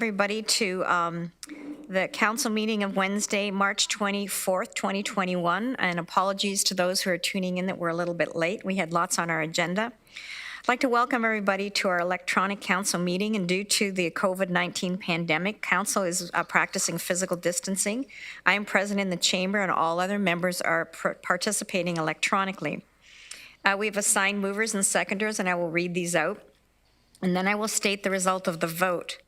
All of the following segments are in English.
Everybody to the council meeting of Wednesday, March 24th, 2021, and apologies to those who are tuning in that we're a little bit late. We had lots on our agenda. I'd like to welcome everybody to our electronic council meeting, and due to the COVID-19 pandemic, council is practicing physical distancing. I am present in the chamber and all other members are participating electronically. We've assigned movers and seconders, and I will read these out, and then I will state the result of the vote.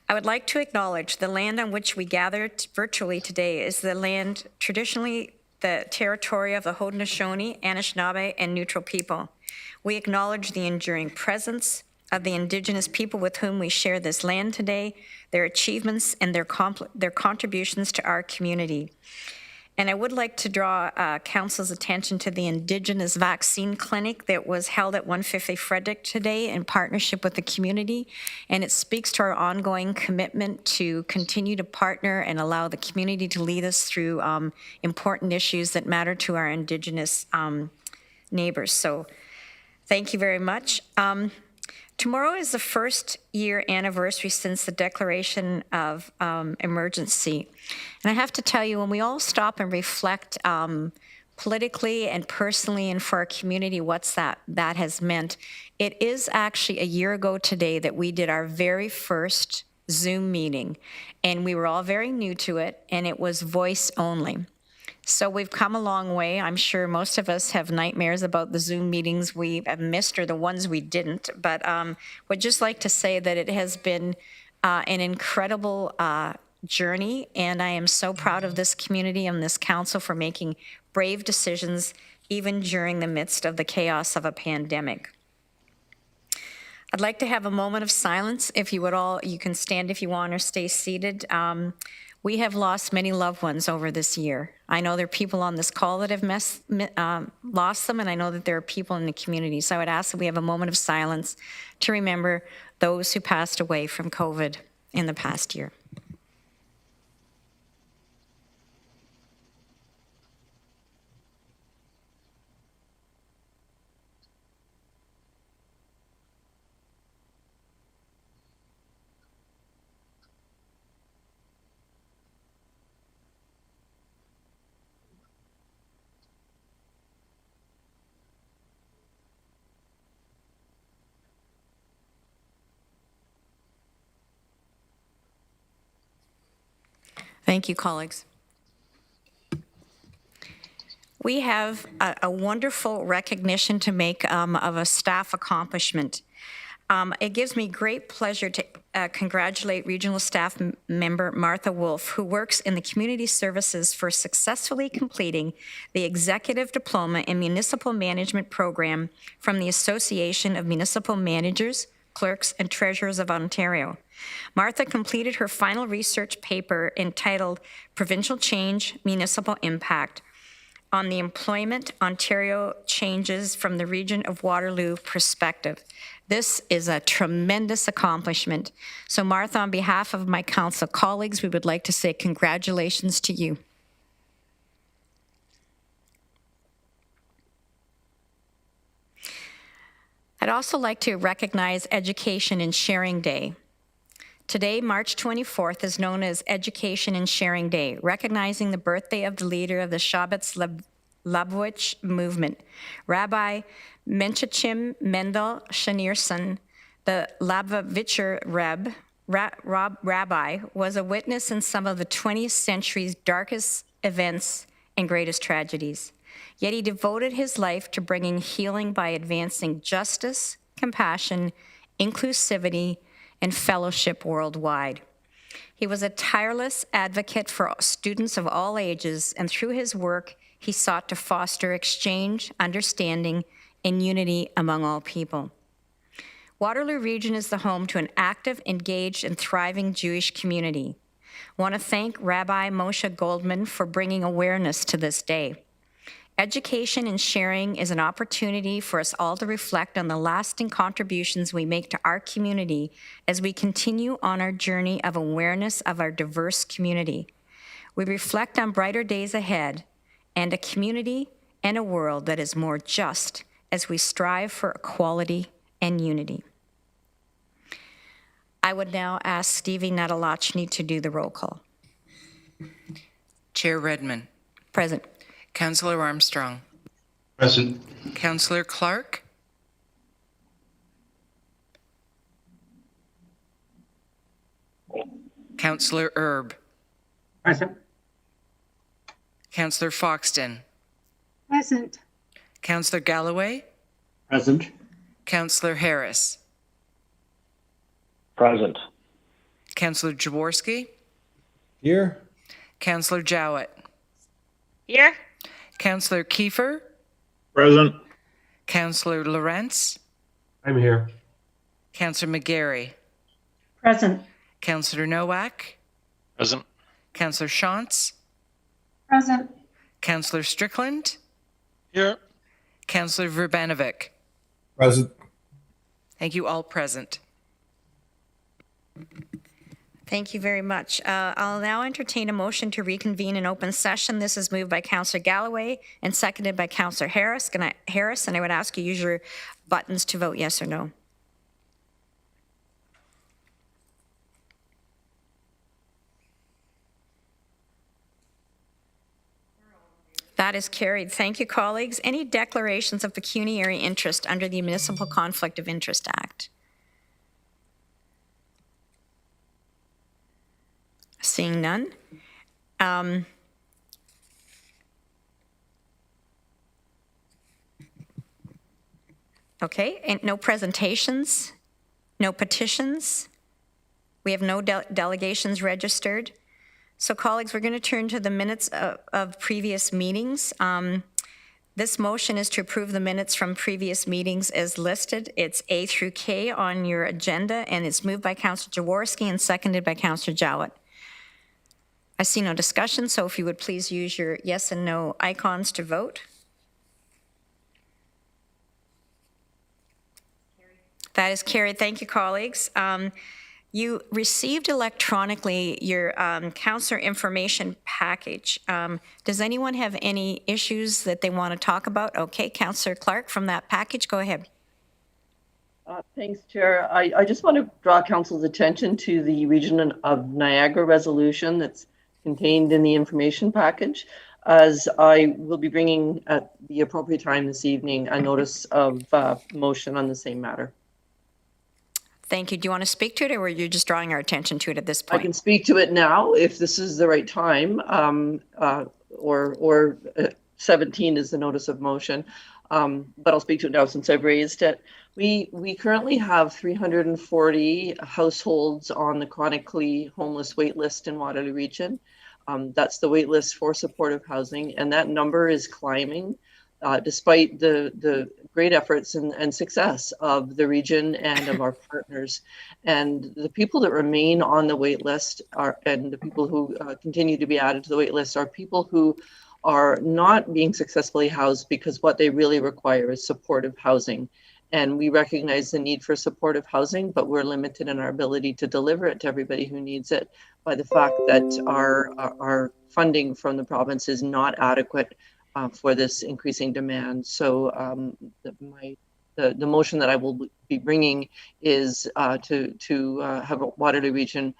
I would like to acknowledge the land on which we gathered virtually today is the land traditionally the territory of the Haudenosaunee, Anishinaabe, and Neutral people. We acknowledge the enduring presence of the Indigenous people with whom we share this land today, their achievements, and their contributions to our community. And I would like to draw Council's attention to the Indigenous Vaccine Clinic that was held at 150 Frederick today in partnership with the community. And it speaks to our ongoing commitment to continue to partner and allow the community to lead us through important issues that matter to our Indigenous neighbors. So thank you very much. Tomorrow is the first year anniversary since the declaration of emergency. And I have to tell you, when we all stop and reflect politically and personally and for our community what's that has meant, it is actually a year ago today that we did our very first Zoom meeting. And we were all very new to it, and it was voice only. So we've come a long way. I'm sure most of us have nightmares about the Zoom meetings we have missed or the ones we didn't, but would just like to say that it has been an incredible journey, and I am so proud of this community and this council for making brave decisions even during the midst of the chaos of a pandemic. I'd like to have a moment of silence. If you would all, you can stand if you want or stay seated. We have lost many loved ones over this year. I know there are people on this call that have lost them, and I know that there are people in the community. So I would ask that we have a moment of silence to remember those who passed away from COVID in the past year. Thank you, colleagues. We have a wonderful recognition to make of a staff accomplishment. It gives me great pleasure to congratulate Regional Staff Member Martha Wolf, who works in the Community Services for successfully completing the Executive Diploma in Municipal Management Program from the Association of Municipal Managers, Clerks, and Treasurers of Ontario. Martha completed her final research paper entitled Provincial Change, Municipal Impact on the Employment Ontario Changes from the Region of Waterloo Perspective. This is a tremendous accomplishment. So Martha, on behalf of my council colleagues, we would like to say congratulations to you. I'd also like to recognize Education and Sharing Day. Today, March 24th, is known as Education and Sharing Day, recognizing the birthday of the leader of the Shabbat Lubavitch movement, Rabbi Menachem Mendel Schneerson. The Lubavitcher rabbi was a witness in some of the 20th century's darkest events and greatest tragedies. Yet he devoted his life to bringing healing by advancing justice, compassion, inclusivity, and fellowship worldwide. He was a tireless advocate for students of all ages, and through his work, he sought to foster exchange, understanding, and unity among all people. Waterloo Region is the home to an active, engaged, and thriving Jewish community. I want to thank Rabbi Moshe Goldman for bringing awareness to this day. Education and sharing is an opportunity for us all to reflect on the lasting contributions we make to our community as we continue on our journey of awareness of our diverse community. We reflect on brighter days ahead and a community and a world that is more just as we strive for equality and unity. I would now ask Stevie Natalachny to do the roll call. Chair Redman. Present. Councillor Armstrong. Present. Councillor Clark. Councillor Erb. Present. Councillor Foxton. Present. Councillor Galloway. Present. Councillor Harris. Present. Councillor Jaworski. Here. Councillor Jowett. Here. Councillor Kiefer. Present. Councillor Lawrence. I'm here. Councillor McGarry. Present. Councillor Nowak. Present. Councillor Shantz. Present. Councillor Strickland. Here. Councillor Verbanovic. Present. Thank you, all present. Thank you very much. I'll now entertain a motion to reconvene in open session. This is moved by Councillor Galloway and seconded by Councillor Harris. And I would ask you use your buttons to vote yes or no. That is carried. Thank you, colleagues. Any declarations of pecuniary interest under the Municipal Conflict of Interest Act? Seeing none. Okay, and no presentations, no petitions. We have no delegations registered. So colleagues, we're going to turn to the minutes of previous meetings. This motion is to approve the minutes from previous meetings as listed. It's A through K on your agenda, and it's moved by Councillor Jaworski and seconded by Councillor Jowett. I see no discussion, so if you would please use your yes and no icons to vote. That is carried. Thank you, colleagues. You received electronically your councillor information package. Does anyone have any issues that they want to talk about? Okay, Councillor Clark from that package, go ahead. Thanks, Chair. I just want to draw Council's attention to the Region of Niagara resolution that's contained in the information package, as I will be bringing at the appropriate time this evening a notice of motion on the same matter. Thank you. Do you want to speak to it, or are you just drawing our attention to it at this point? I can speak to it now if this is the right time, or 17 is the notice of motion, but I'll speak to it now since I've raised it. We currently have 340 households on the chronically homeless wait list in Waterloo region. That's the wait list for supportive housing, and that number is climbing. Despite the great efforts and success of the region and of our partners. And the people that remain on the wait list and the people who continue to be added to the wait list are people who are not being successfully housed because what they really require is supportive housing. And we recognize the need for supportive housing, but we're limited in our ability to deliver it to everybody who needs it by the fact that our funding from the province is not adequate for this increasing demand. So the motion that I will be bringing is to have a Waterloo region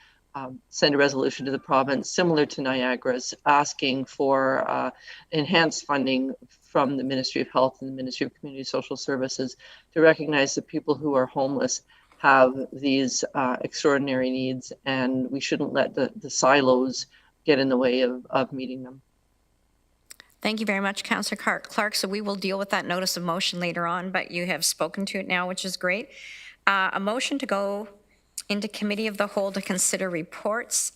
send a resolution to the province similar to Niagara's, asking for enhanced funding from the Ministry of Health and the Ministry of Community Social Services to recognize that people who are homeless have these extraordinary needs, and we shouldn't let the silos get in the way of meeting them. Thank you very much, Councillor Clark. So we will deal with that notice of motion later on, but you have spoken to it now, which is great. A motion to go into Committee of the Whole to consider reports.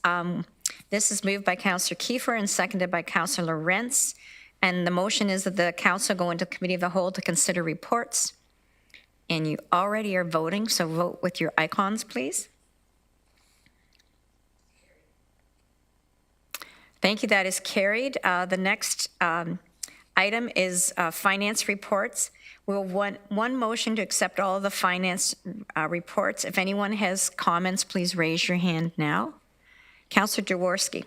This is moved by Councillor Kiefer and seconded by Councillor Lawrence. And the motion is that the Council go into Committee of the Whole to consider reports. And you already are voting, so vote with your icons, please. Thank you. That is carried. The next item is finance reports. We'll want one motion to accept all of the finance reports. If anyone has comments, please raise your hand now. Councillor Jaworski.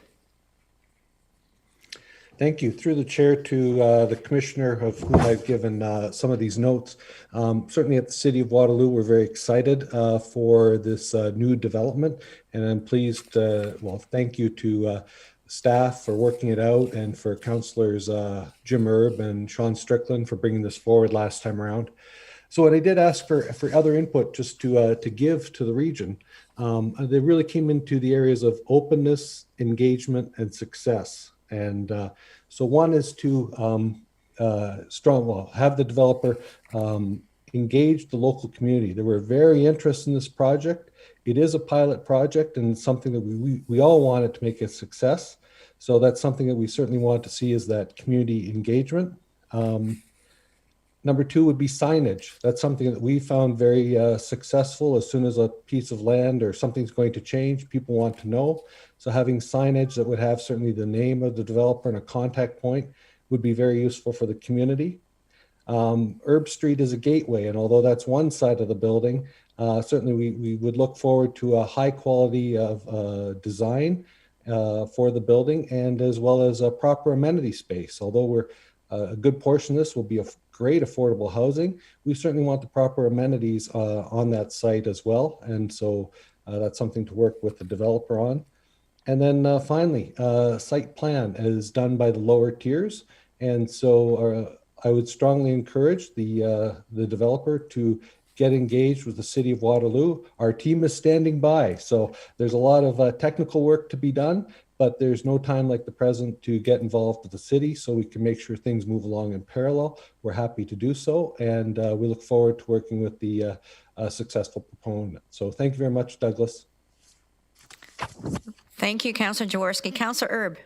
Thank you. Through the chair to the commissioner of whom I've given some of these notes. Certainly at the City of Waterloo, we're very excited for this new development, and I'm pleased, well, thank you to staff for working it out, and for councillors Jim Erb and Sean Strickland for bringing this forward last time around. So what I did ask for other input just to give to the region, they really came into the areas of openness, engagement, and success. And so one is to have the developer engage the local community. They were very interested in this project. It is a pilot project and something that we all wanted to make a success. So that's something that we certainly want to see, is that community engagement. Number two would be signage. That's something that we found very successful. As soon as a piece of land or something's going to change, people want to know. So having signage that would have certainly the name of the developer and a contact point would be very useful for the community. Herb Street is a gateway, and although that's one side of the building, certainly we would look forward to a high quality of design for the building, and as well as a proper amenity space. Although a good portion of this will be a great affordable housing, we certainly want the proper amenities on that site as well. And so that's something to work with the developer on. And then finally, site plan is done by the lower tiers. And so I would strongly encourage the developer to get engaged with the City of Waterloo. Our team is standing by. So there's a lot of technical work to be done, but there's no time like the present to get involved with the city so we can make sure things move along in parallel. We're happy to do so, and we look forward to working with the successful proponent. So thank you very much, Douglas. Thank you, Councillor Jaworski. Councillor Erb.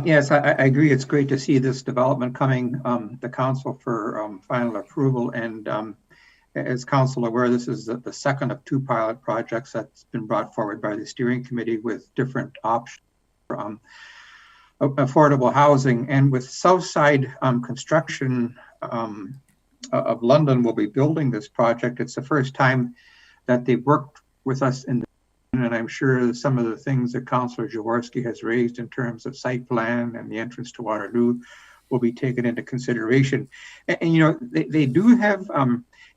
Yes, I agree. It's great to see this development coming the council for final approval. And as council aware, this is the second of two pilot projects that's been brought forward by the steering committee with different options for affordable housing. And with Southside Construction of London will be building this project. It's the first time that they've worked with us in the, and I'm sure some of the things that Councillor Jaworski has raised in terms of site plan and the entrance to Waterloo will be taken into consideration. And you know, they do have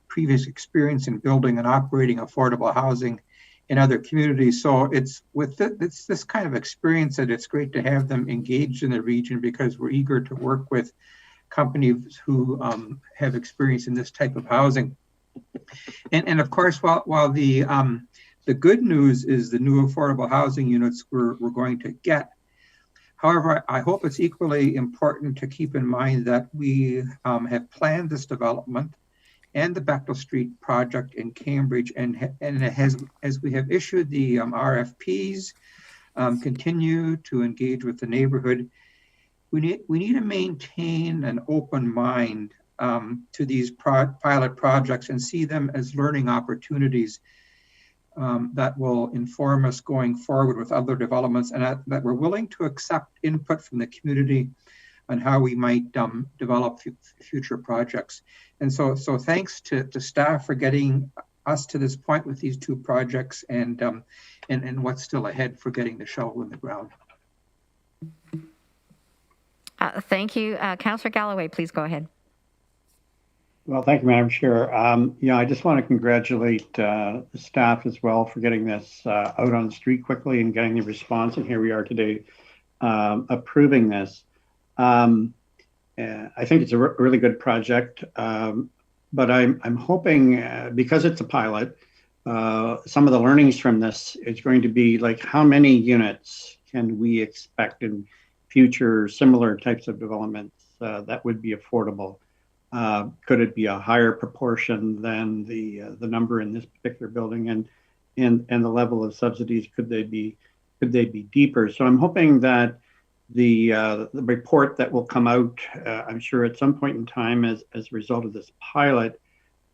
previous experience in building and operating affordable housing in other communities. So it's with it's this kind of experience that it's great to have them engaged in the region, because we're eager to work with companies who have experience in this type of housing. And of course, while the good news is the new affordable housing units we're going to get. However, I hope it's equally important to keep in mind that we have planned this development and the Bechtel Street project in Cambridge, and it has, as we have issued the RFPs, continue to engage with the neighborhood. We need to maintain an open mind to these pilot projects and see them as learning opportunities that will inform us going forward with other developments, and that we're willing to accept input from the community on how we might develop future projects. And so thanks to staff for getting us to this point with these two projects, and what's still ahead for getting the shovel in the ground. Thank you. Councillor Galloway, please go ahead. Well, thank you, Madam Chair. I just want to congratulate the staff as well for getting this out on the street quickly and getting the response. And here we are today approving this. I think it's a really good project, but I'm hoping, because it's a pilot, some of the learnings from this is going to be like, how many units can we expect in future similar types of developments that would be affordable? Could it be a higher proportion than the number in this particular building, and the level of subsidies, could they be deeper? So I'm hoping that the report that will come out, I'm sure at some point in time as a result of this pilot,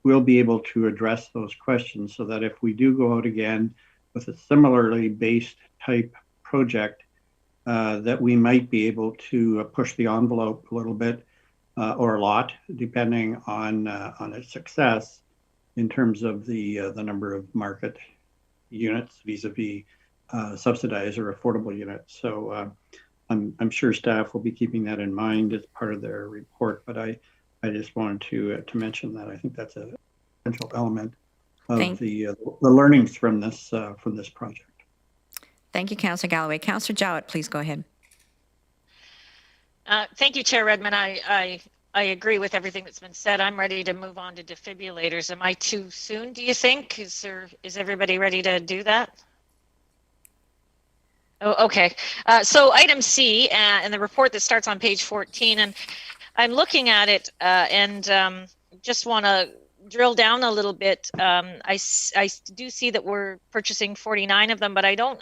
we'll be able to address those questions, so that if we do go out again with a similarly based type project, that we might be able to push the envelope a little bit, or a lot, depending on its success in terms of the number of market units vis-a-vis subsidized or affordable units. So I'm sure staff will be keeping that in mind as part of their report, but I just wanted to mention that. I think that's a essential element of the learnings from this project. Thank you, Councillor Galloway. Councillor Jowett, please go ahead. Thank you, Chair Redman. I agree with everything that's been said. I'm ready to move on to defibrillators. Am I too soon, do you think? Is everybody ready to do that? Oh, okay. So item C and the report that starts on page 14, and I'm looking at it and just want to drill down a little bit. I do see that we're purchasing 49 of them, but I don't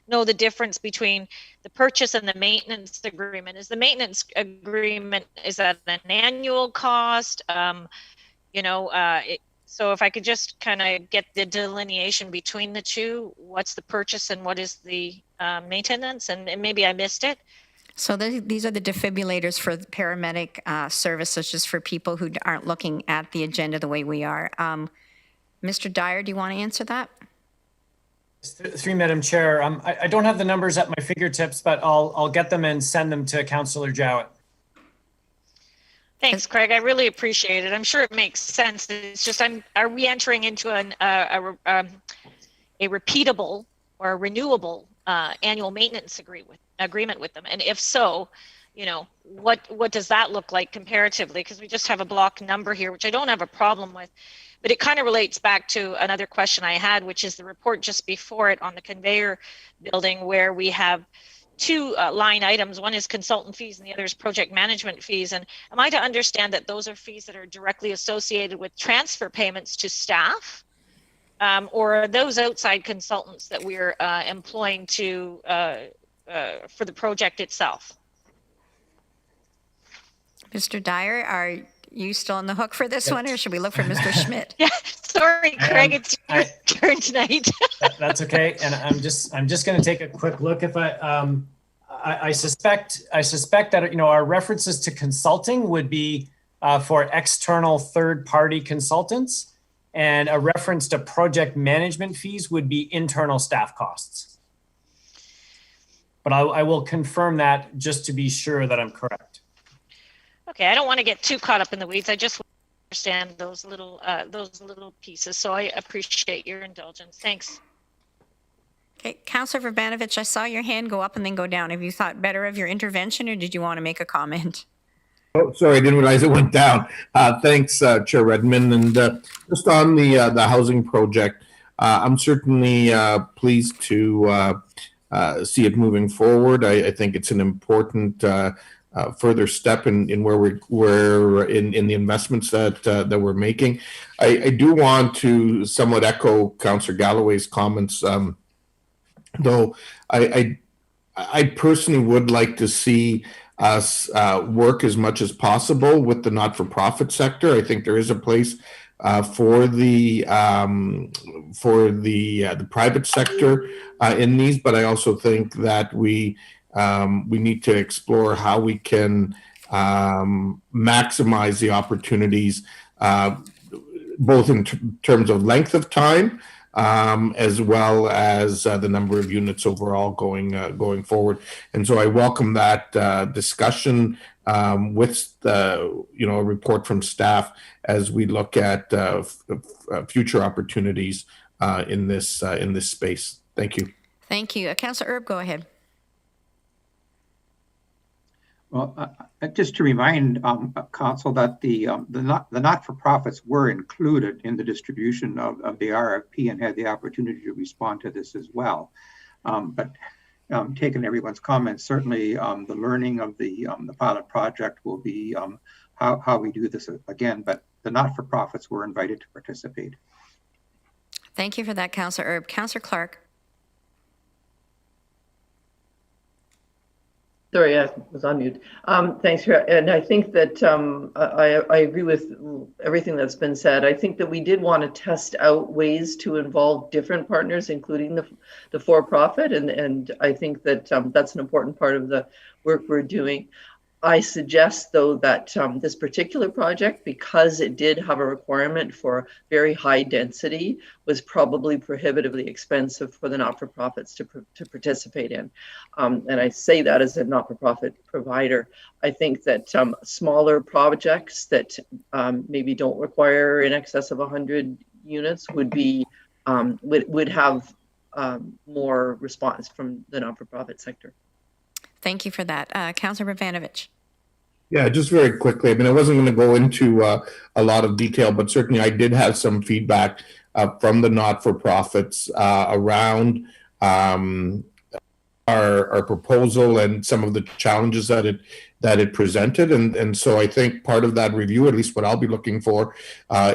know the difference between the purchase and the maintenance agreement. Is the maintenance agreement, is that an annual cost? So if I could just kind of get the delineation between the two, what's the purchase and what is the maintenance? And maybe I missed it. So these are the defibrillators for the paramedic services, just for people who aren't looking at the agenda the way we are. Mr. Dyer, do you want to answer that? Through Madam Chair, I don't have the numbers at my fingertips, but I'll get them and send them to Councillor Jowett. Thanks, Craig. I really appreciate it. I'm sure it makes sense. It's just, are we entering into a repeatable or a renewable annual maintenance agreement with them? And if so, what does that look like comparatively? Because we just have a block number here, which I don't have a problem with. But it kind of relates back to another question I had, which is the report just before it on the conveyor building, where we have two line items. One is consultant fees and the other is project management fees. And am I to understand that those are fees that are directly associated with transfer payments to staff? Or are those outside consultants that we're employing for the project itself? Mr. Dyer, are you still on the hook for this one, or should we look for Mr. Schmidt? Yeah, sorry, Craig, it's your turn tonight. That's okay, and I'm just going to take a quick look. If I suspect that our references to consulting would be for external third-party consultants, and a reference to project management fees would be internal staff costs. But I will confirm that just to be sure that I'm correct. Okay, I don't want to get too caught up in the weeds. I just want to understand those little pieces. So I appreciate your indulgence. Thanks. Okay, Councillor Verbanovich, I saw your hand go up and then go down. Have you thought better of your intervention, or did you want to make a comment? Oh, sorry, I didn't realize it went down. Thanks, Chair Redman. And just on the housing project, I'm certainly pleased to see it moving forward. I think it's an important further step in where we're in the investments that we're making. I do want to somewhat echo Councillor Galloway's comments, though I personally would like to see us work as much as possible with the not-for-profit sector. I think there is a place for the private sector in these, but I also think that we need to explore how we can maximize the opportunities, both in terms of length of time, as well as the number of units overall going forward. And so I welcome that discussion with a report from staff as we look at future opportunities in this space. Thank you. Thank you. Councillor Erb, go ahead. Well, just to remind Council that the not-for-profits were included in the distribution of the RFP and had the opportunity to respond to this as well. But taking everyone's comments, certainly the learning of the pilot project will be how we do this again. But the not-for-profits were invited to participate. Thank you for that, Councillor Erb. Councillor Clark. Sorry, I was on mute. Thanks, and I think that I agree with everything that's been said. I think that we did want to test out ways to involve different partners, including the for-profit, and I think that that's an important part of the work we're doing. I suggest, though, that this particular project, because it did have a requirement for very high density, was probably prohibitively expensive for the not-for-profits to participate in. And I say that as a not-for-profit provider. I think that smaller projects that maybe don't require in excess of 100 units would have more response from the not-for-profit sector. Thank you for that. Councillor Bavanovich. Yeah, just very quickly. I mean, I wasn't going to go into a lot of detail, but certainly I did have some feedback from the not-for-profits around our proposal and some of the challenges that it presented, and so I think part of that review, at least what I'll be looking for,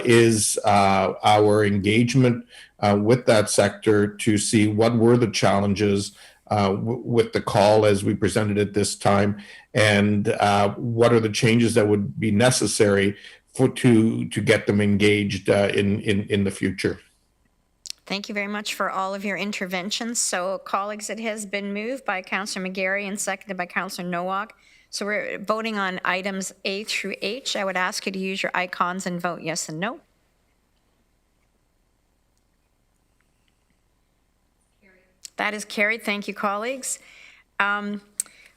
is our engagement with that sector to see what were the challenges with the call as we presented it this time, and what are the changes that would be necessary to get them engaged in the future. Thank you very much for all of your interventions. So, colleagues, it has been moved by Councillor McGarry and seconded by Councillor Nowak. So we're voting on items A through H. I would ask you to use your icons and vote yes and no. That is carried. Thank you, colleagues.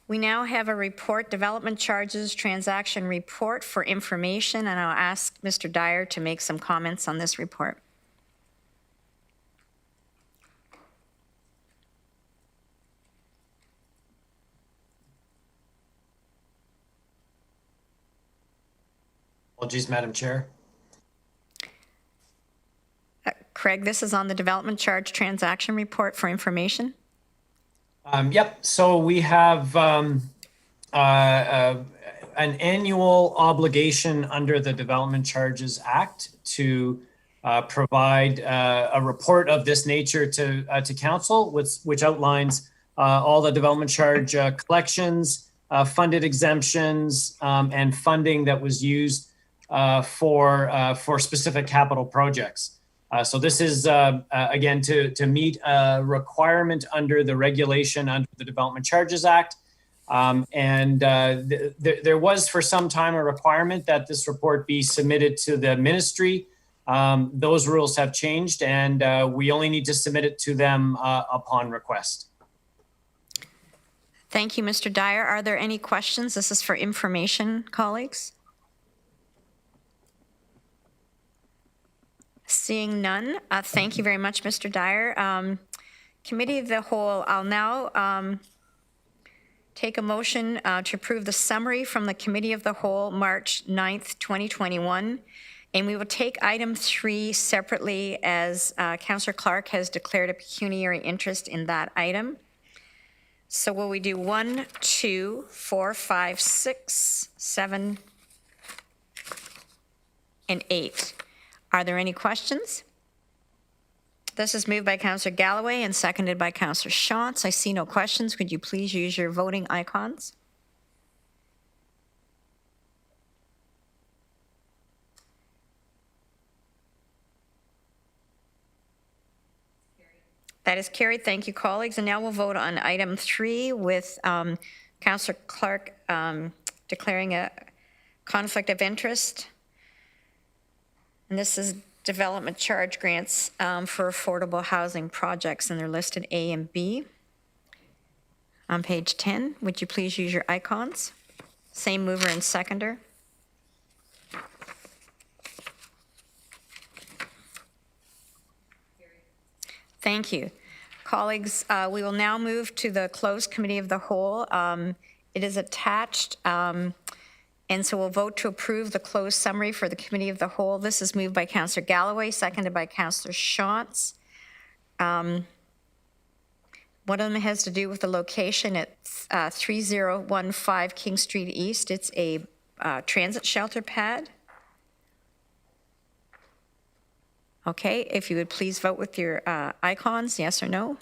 We now have a report, development charges transaction report for information, and I'll ask Mr. Dyer to make some comments on this report. Apologies, Madam Chair. Craig, this is on the development charge transaction report for information. Yep. So we have an annual obligation under the Development Charges Act to provide a report of this nature to council, which outlines all the development charge collections, funded exemptions, and funding that was used for specific capital projects. So this is, again, to meet a requirement under the regulation under the Development Charges Act. There was for some time a requirement that this report be submitted to the ministry. Those rules have changed, and we only need to submit it to them upon request. Thank you, Mr. Dyer. Are there any questions? This is for information, colleagues. Seeing none, thank you very much, Mr. Dyer. Committee of the Whole, I'll now take a motion to approve the summary from the Committee of the Whole, March 9th, 2021. And we will take item 3 separately as Councillor Clark has declared a pecuniary interest in that item. So will we do 1, 2, 4, 5, 6, 7, and 8? Are there any questions? This is moved by Councillor Galloway and seconded by Councillor Shantz. I see no questions. Could you please use your voting icons? That is carried. Thank you, colleagues. And now we'll vote on item 3 with Councillor Clark declaring a conflict of interest. And this is development charge grants for affordable housing projects, and they're listed A and B. On page 10, would you please use your icons? Same mover and seconder. Thank you. Colleagues, we will now move to the closed Committee of the Whole. It is attached. And so we'll vote to approve the closed summary for the Committee of the Whole. This is moved by Councillor Galloway, seconded by Councillor Shantz. One of them has to do with the location at 3015 King Street East. It's a transit shelter pad. Okay, if you would please vote with your icons, yes or no.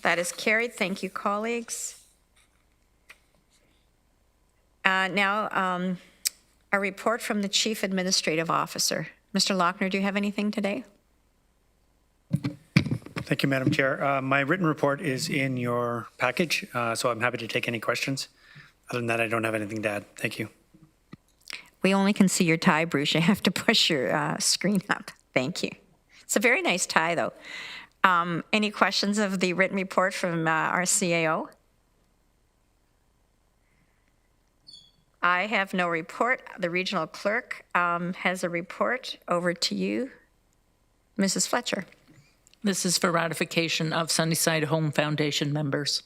That is carried. Thank you, colleagues. Now, a report from the Chief Administrative Officer. Mr. Lochner, do you have anything today? Thank you, Madam Chair. My written report is in your package, so I'm happy to take any questions. Other than that, I don't have anything to add. Thank you. We only can see your tie, Bruce. You have to push your screen up. Thank you. It's a very nice tie, though. Any questions of the written report from our CAO? I have no report. The regional clerk has a report. Over to you, Mrs. Fletcher. This is for ratification of Sunnyside Home Foundation members.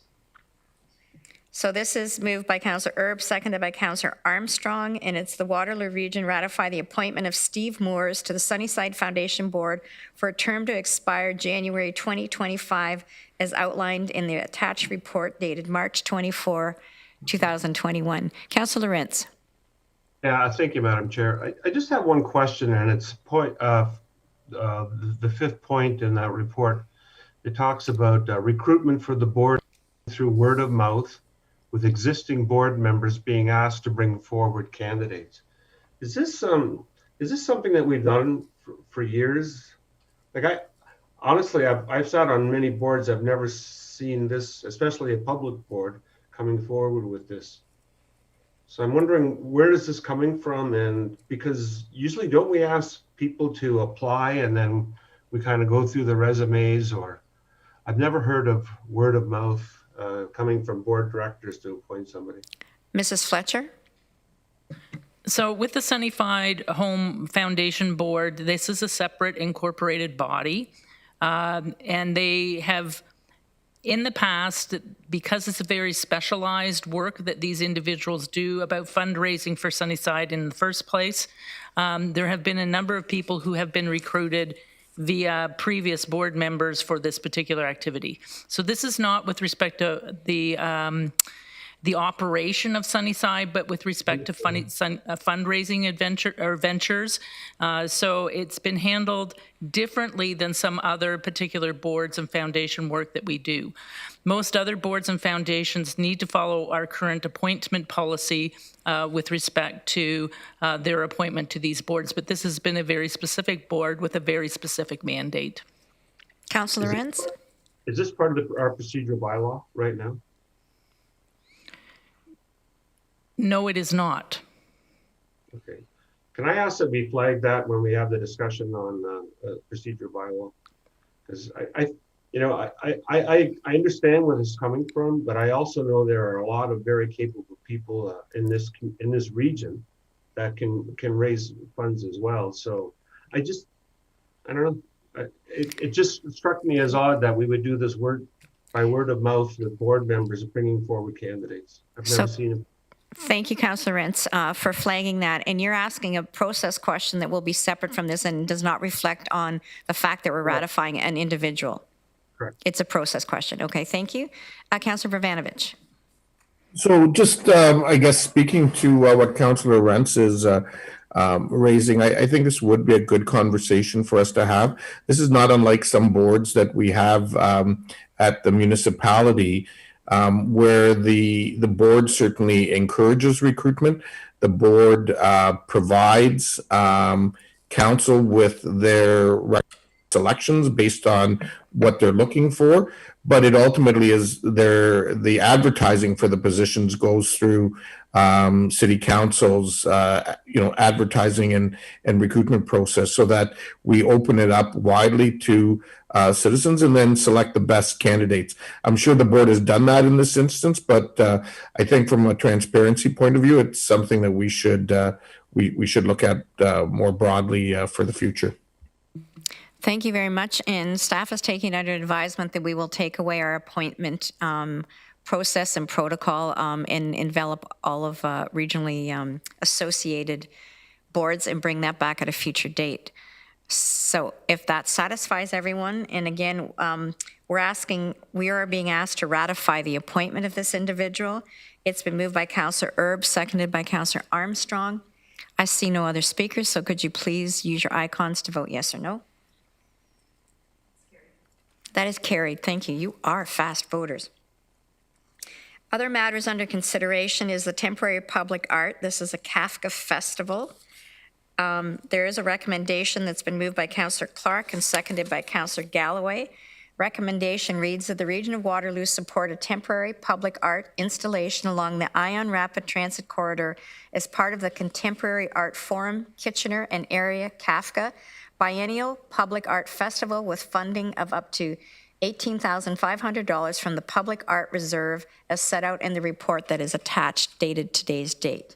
So this is moved by Councillor Erb, seconded by Councillor Armstrong, and it's the Waterloo Region ratify the appointment of Steve Moores to the Sunnyside Foundation Board for a term to expire January 2025, as outlined in the attached report dated March 24, 2021. Councillor Lawrence. Yeah, thank you, Madam Chair. I just have one question, and it's the fifth point in that report. It talks about recruitment for the board through word of mouth, with existing board members being asked to bring forward candidates. Is this something that we've done for years? Like honestly, I've sat on many boards. I've never seen this, especially a public board, coming forward with this. So I'm wondering, where is this coming from? And because usually don't we ask people to apply and then we kind of go through the resumes? Or I've never heard of word of mouth coming from board directors to appoint somebody. Mrs. Fletcher? So with the Sunnyside Home Foundation Board, this is a separate incorporated body. And they have, in the past, because it's a very specialized work that these individuals do about fundraising for Sunnyside in the first place, there have been a number of people who have been recruited via previous board members for this particular activity. So this is not with respect to the operation of Sunnyside, but with respect to fundraising ventures. So it's been handled differently than some other particular boards and foundation work that we do. Most other boards and foundations need to follow our current appointment policy with respect to their appointment to these boards, but this has been a very specific board with a very specific mandate. Councillor Renz? Is this part of our procedural bylaw right now? No, it is not. Okay. Can I ask that we flag that when we have the discussion on procedural bylaw? Because I understand where this is coming from, but I also know there are a lot of very capable people in this region that can raise funds as well. So I don't know. It just struck me as odd that we would do this by word of mouth with board members bringing forward candidates. I've never seen it. Thank you, Councillor Rentz, for flagging that. And you're asking a process question that will be separate from this and does not reflect on the fact that we're ratifying an individual. Correct. It's a process question. Okay, thank you. Councillor Vravanovich. So just, I guess, speaking to what Councillor Rentz is raising, I think this would be a good conversation for us to have. This is not unlike some boards that we have at the municipality, where the board certainly encourages recruitment. The board provides council with their selections based on what they're looking for, but it ultimately is the advertising for the positions goes through city council's advertising and recruitment process, so that we open it up widely to citizens and then select the best candidates. I'm sure the board has done that in this instance, but I think from a transparency point of view, it's something that we should look at more broadly for the future. Thank you very much. And staff is taking under advisement that we will take away our appointment process and protocol and envelop all of regionally associated boards and bring that back at a future date. So if that satisfies everyone, and again, we are being asked to ratify the appointment of this individual. It's been moved by Councillor Erb, seconded by Councillor Armstrong. I see no other speakers, so could you please use your icons to vote yes or no? That is carried. Thank you. You are fast voters. Other matters under consideration is the temporary public art. This is a Kafka festival. There is a recommendation that's been moved by Councillor Clark and seconded by Councillor Galloway recommendation reads that the Region of Waterloo support a temporary public art installation along the Ion Rapid Transit Corridor as part of the Contemporary Art Forum, Kitchener and Area Kafka Biennial Public Art Festival with funding of up to $18,500 from the Public Art Reserve as set out in the report that is attached, dated today's date.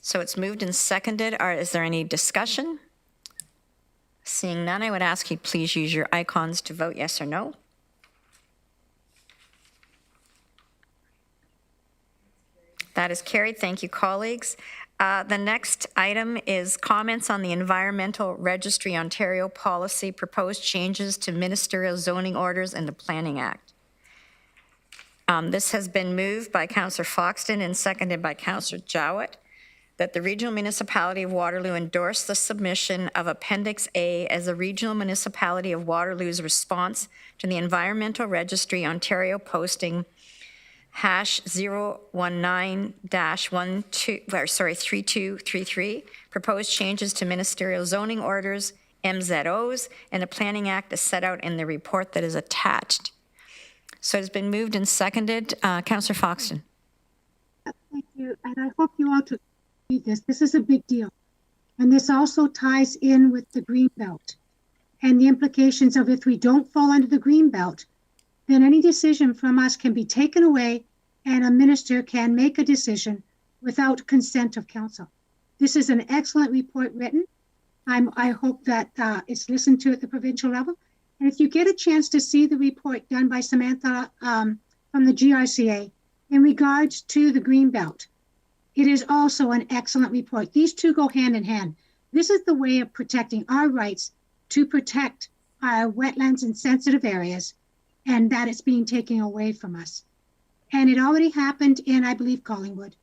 So it's moved and seconded. Is there any discussion? Seeing none, I would ask you please use your icons to vote yes or no. That is carried. Thank you, colleagues. The next item is comments on the Environmental Registry Ontario policy, proposed changes to ministerial zoning orders and the Planning Act. This has been moved by Councillor Foxton and seconded by Councillor Jowett, that the Regional Municipality of Waterloo endorse the submission of Appendix A as the Regional Municipality of Waterloo's response to the Environmental Registry Ontario posting #019-3233, proposed changes to ministerial zoning orders, MZOs, and the Planning Act as set out in the report that is attached. So it's been moved and seconded. Councillor Foxton. Thank you, and I hope you all took this. This is a big deal. And this also ties in with the Greenbelt and the implications of if we don't fall under the Greenbelt, then any decision from us can be taken away and a minister can make a decision without consent of council. This is an excellent report written. I hope that it's listened to at the provincial level. And if you get a chance to see the report done by Samantha from the GRCA in regards to the Greenbelt, it is also an excellent report. These two go hand in hand. This is the way of protecting our rights to protect our wetlands and sensitive areas, and that it's being taken away from us. And it already happened in, I believe, Collingwood,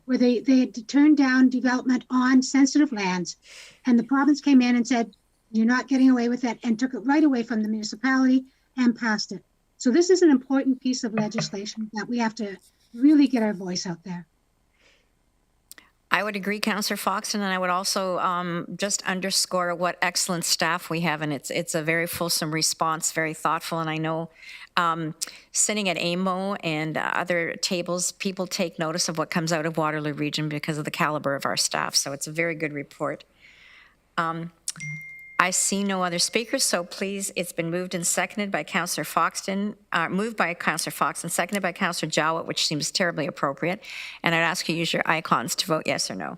where they had turned down development on sensitive lands, and the province came in and said, you're not getting away with that, and took it right away from the municipality and passed it. So this is an important piece of legislation that we have to really get our voice out there. I would agree, Councillor Foxton, and I would also just underscore what excellent staff we have, and it's a very fulsome response, very thoughtful, and I know sitting at AMO and other tables, people take notice of what comes out of Waterloo Region because of the caliber of our staff, so it's a very good report. I see no other speakers, so please, it's been moved and seconded by Councillor Foxton, moved by Councillor Foxton, seconded by Councillor Jowett, which seems terribly appropriate. And I'd ask you to use your icons to vote yes or no.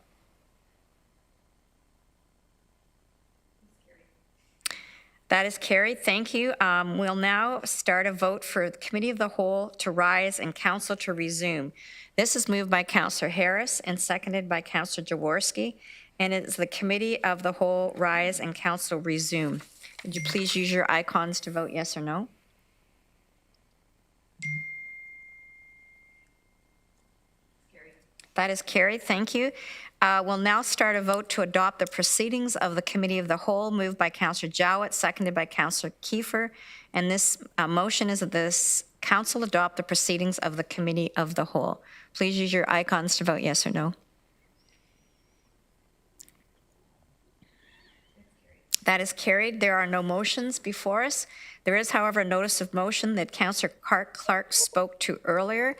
That is carried. Thank you. We'll now start a vote for the Committee of the Whole to rise and Council to resume. This is moved by Councillor Harris and seconded by Councillor Jaworski. And it's the Committee of the Whole rise and Council resume. Would you please use your icons to vote yes or no? That is carried. Thank you. We'll now start a vote to adopt the proceedings of the Committee of the Whole, moved by Councillor Jowett, seconded by Councillor Kiefer. And this motion is that this Council adopt the proceedings of the Committee of the Whole. Please use your icons to vote yes or no. That is carried. There are no motions before us. There is, however, a notice of motion that Councillor Clark spoke to earlier.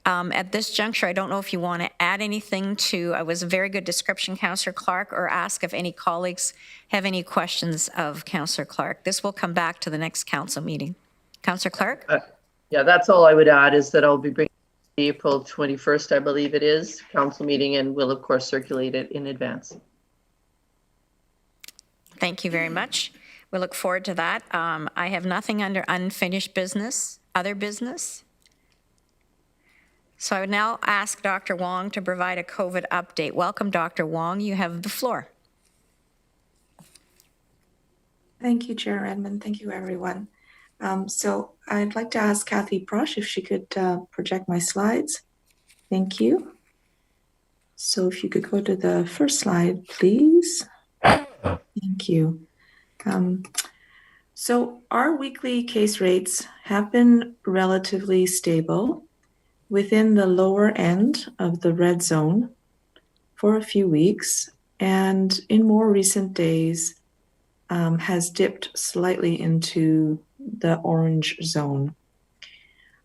At this juncture, I don't know if you want to add anything to, it was a very good description, Councillor Clark, or ask if any colleagues have any questions of Councillor Clark. This will come back to the next council meeting. Councillor Clark? Yeah, that's all I would add is that I'll be bringing April 21st, I believe it is, council meeting, and we'll, of course, circulate it in advance. Thank you very much. We look forward to that. I have nothing under unfinished business, other business. So I would now ask Dr. Wong to provide a COVID update. Welcome, Dr. Wong. You have the floor. Thank you, Chair Redman. Thank you, everyone. So I'd like to ask Kathy Prosh if she could project my slides. Thank you. So if you could go to the first slide, please. Thank you. So our weekly case rates have been relatively stable within the lower end of the red zone for a few weeks, and in more recent days has dipped slightly into the orange zone.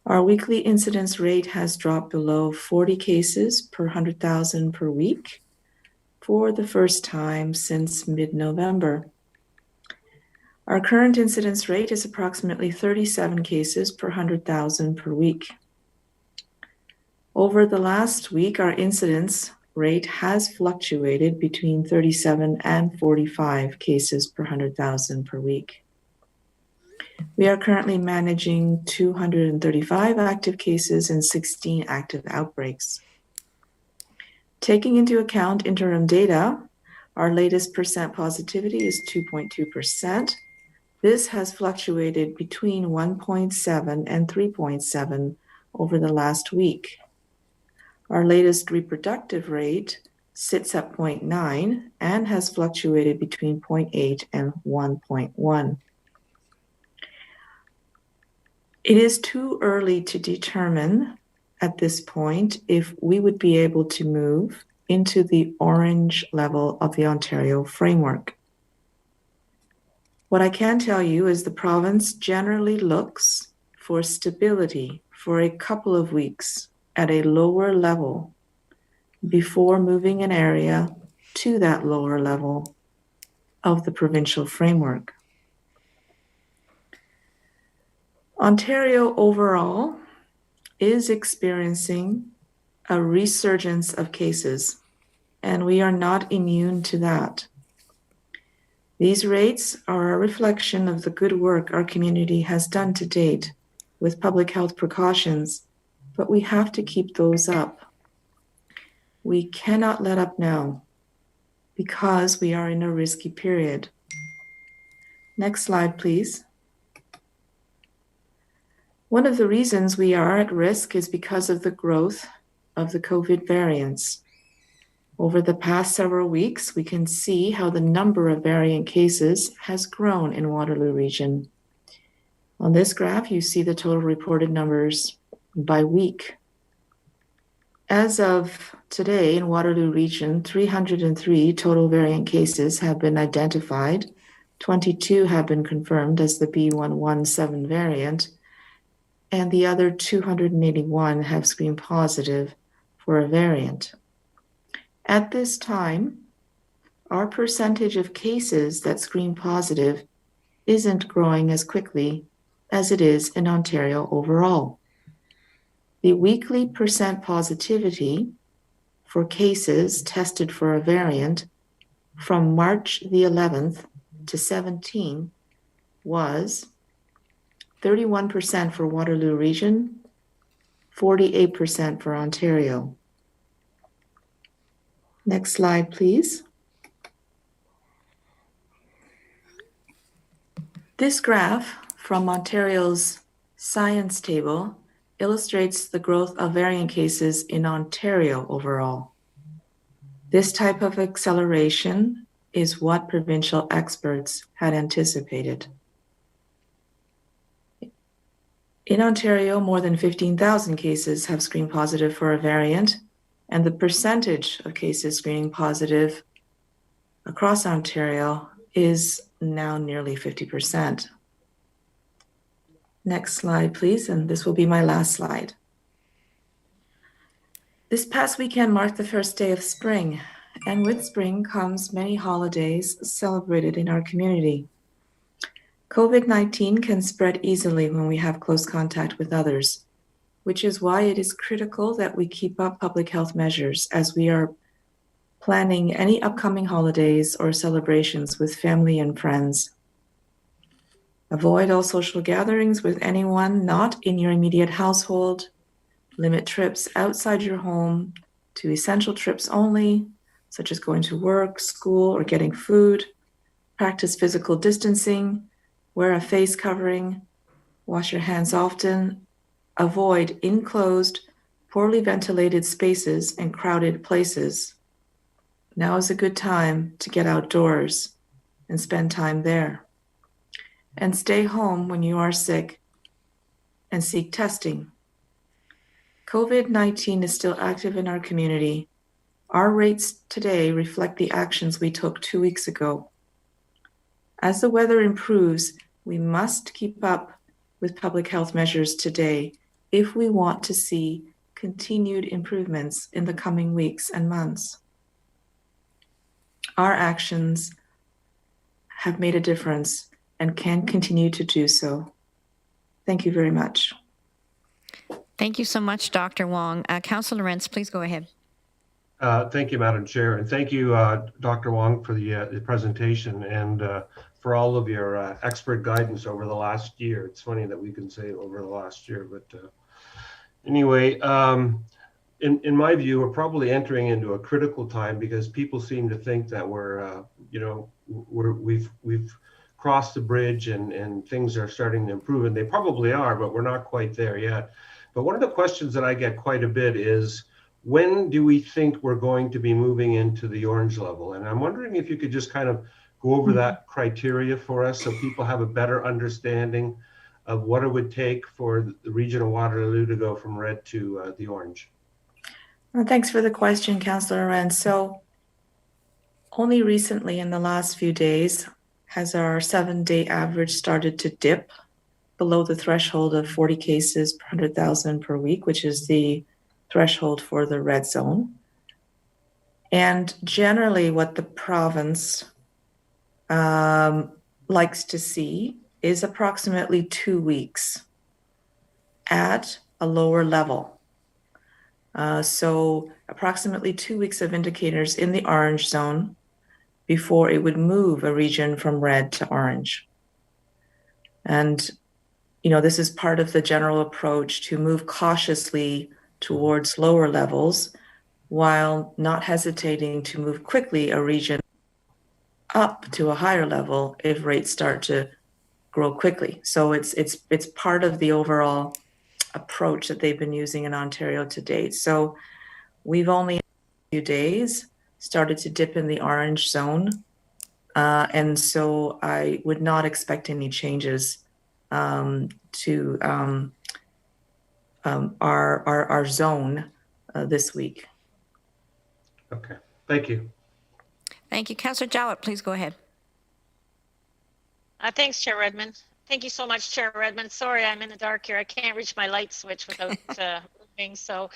Our weekly incidence rate has dropped below 40 cases per 100,000 per week for the first time since mid-November. Our current incidence rate is approximately 37 cases per 100,000 per week. Over the last week, our incidence rate has fluctuated between 37 and 45 cases per 100,000 per week. We are currently managing 235 active cases and 16 active outbreaks. Taking into account interim data, our latest percent positivity is 2.2%. This has fluctuated between 1.7 and 3.7 over the last week. Our latest reproductive rate sits at 0.9 and has fluctuated between 0.8 and 1.1. It is too early to determine at this point if we would be able to move into the orange level of the Ontario framework. What I can tell you is the province generally looks for stability for a couple of weeks at a lower level before moving an area to that lower level of the provincial framework. Ontario overall is experiencing a resurgence of cases, and we are not immune to that. These rates are a reflection of the good work our community has done to date with public health precautions, but we have to keep those up. We cannot let up now because we are in a risky period. Next slide, please. One of the reasons we are at risk is because of the growth of the COVID variants. Over the past several weeks, we can see how the number of variant cases has grown in Waterloo region. On this graph, you see the total reported numbers by week. As of today in Waterloo region, 303 total variant cases have been identified. 22 have been confirmed as the B117 variant, and the other 281 have screened positive for a variant. At this time, our percentage of cases that screen positive isn't growing as quickly as it is in Ontario overall. The weekly percent positivity for cases tested for a variant from March the 11th to 17 was 31% for Waterloo region, 48% for Ontario. Next slide, please. This graph from Ontario's science table illustrates the growth of variant cases in Ontario overall. This type of acceleration is what provincial experts had anticipated. In Ontario, more than 15,000 cases have screened positive for a variant, and the percentage of cases screening positive across Ontario is now nearly 50%. Next slide, please, and this will be my last slide. This past weekend marked the first day of spring, and with spring comes many holidays celebrated in our community. COVID-19 can spread easily when we have close contact with others, which is why it is critical that we keep up public health measures as we are planning any upcoming holidays or celebrations with family and friends. Avoid all social gatherings with anyone not in your immediate household. Limit trips outside your home to essential trips only, such as going to work, school, or getting food. Practice physical distancing. Wear a face covering. Wash your hands often. Avoid enclosed, poorly ventilated spaces and crowded places. Now is a good time to get outdoors and spend time there. And stay home when you are sick and seek testing. COVID-19 is still active in our community. Our rates today reflect the actions we took 2 weeks ago. As the weather improves, we must keep up with public health measures today if we want to see continued improvements in the coming weeks and months. Our actions have made a difference and can continue to do so. Thank you very much. Thank you so much, Dr. Wong. Councillor Lorentz, please go ahead. Thank you, Madam Chair, and thank you, Dr. Wong, for the presentation and for all of your expert guidance over the last year. It's funny that we can say over the last year, but anyway, in my view, we're probably entering into a critical time because people seem to think that we've crossed the bridge and things are starting to improve, and they probably are, but we're not quite there yet. But one of the questions that I get quite a bit is, when do we think we're going to be moving into the orange level? And I'm wondering if you could just kind of go over that criteria for us so people have a better understanding of what it would take for the region of Waterloo to go from red to the orange. Well, thanks for the question, Councillor Wren. So only recently in the last few days has our 7-day average started to dip below the threshold of 40 cases per 100,000 per week, which is the threshold for the red zone. And generally what the province likes to see is approximately 2 weeks at a lower level. So approximately 2 weeks of indicators in the orange zone before it would move a region from red to orange. And, this is part of the general approach to move cautiously towards lower levels while not hesitating to move quickly a region up to a higher level if rates start to grow quickly. So it's part of the overall approach that they've been using in Ontario to date. So we've only in a few days started to dip in the orange zone. And so I would not expect any changes to our zone this week. Okay, thank you. Thank you. Councillor Jowett, please go ahead. Thanks, Chair Redman. Thank you so much, Chair Redman. Sorry, I'm in the dark here. I can't reach my light switch without moving. So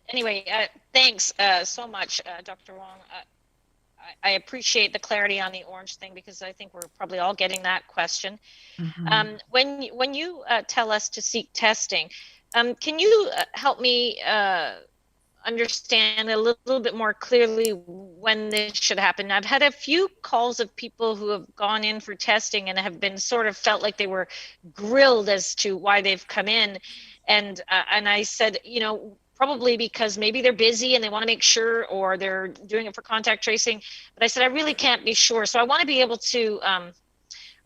anyway, thanks so much, Dr. Wong. I appreciate the clarity on the orange thing because I think we're probably all getting that question. Mm-hmm. When you tell us to seek testing, can you help me understand a little bit more clearly when this should happen? I've had a few calls of people who have gone in for testing and have been sort of felt like they were grilled as to why they've come in. And I said, probably because maybe they're busy and they want to make sure, or they're doing it for contact tracing. But I said, I really can't be sure. So I want to be able to